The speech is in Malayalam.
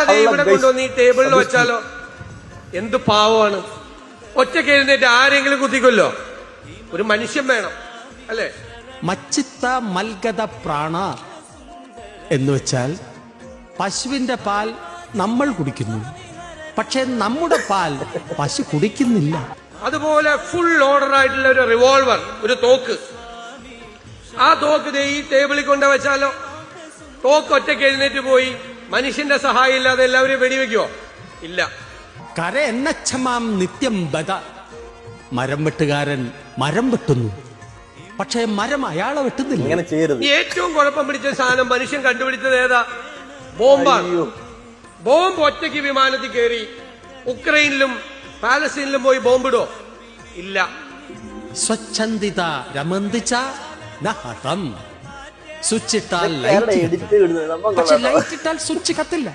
ദേ ഇവിടെ കൊണ്ടുവന്ന് ഈ ടേബിളിൽ വെച്ചാലോ? എന്ത് പാവമാണ്. ഒറ്റയ്ക്ക് എഴുന്നേറ്റ് ആരെങ്കിലും കുത്തിക്കൊല്ലോ? ഒരു മനുഷ്യൻ വേണം അല്ലേ? മച്ചിത്ത മൽഗത പ്രാണ എന്ന് വെച്ചാൽ പശുവിന്റെ പാൽ നമ്മൾ കുടിക്കുന്നു, പക്ഷെ നമ്മുടെ പാൽ പശു കുടിക്കുന്നില്ല. അതുപോലെ ഫുൾ ഓർഡർ ആയിട്ടുള്ള ഒരു റിവോൾവർ, ഒരു തോക്ക്, ആ തോക്ക് ദേ ഈ ടേബിളിൽ കൊണ്ട് വെച്ചാലോ? തോക്ക് ഒറ്റയ്ക്ക് എഴുന്നേറ്റ് പോയി മനുഷ്യന്റെ സഹായം ഇല്ലാതെ എല്ലാവരും വെടിവെക്കുവോ? ഇല്ല. കര എന്നച്ചമാം നിത്യം ബദ. മരം വെട്ടുകാരൻ മരം വെട്ടുന്നു, പക്ഷെ മരം അയാളെ വെട്ടുന്നില്ല. ഏറ്റവും കുഴപ്പം പിടിച്ച സാധനം മനുഷ്യൻ കണ്ടുപിടിച്ചത് ഏതാ? ബോംബാണ്. ബോംബ് ഒറ്റയ്ക്ക് വിമാനത്തിൽ കയറി ഉക്രൈനിലും പാലസ്തീനിലും പോയി ബോംബിടോ? ഇല്ല. സ്വച്ഛന്ദിത രമന്തിച്ച നഹതം. സ്വിച്ച് ഇട്ടാൽ ലൈറ്റ്, പക്ഷെ ലൈറ്റ് ഇട്ടാൽ സ്വിച്ച് കത്തില്ല.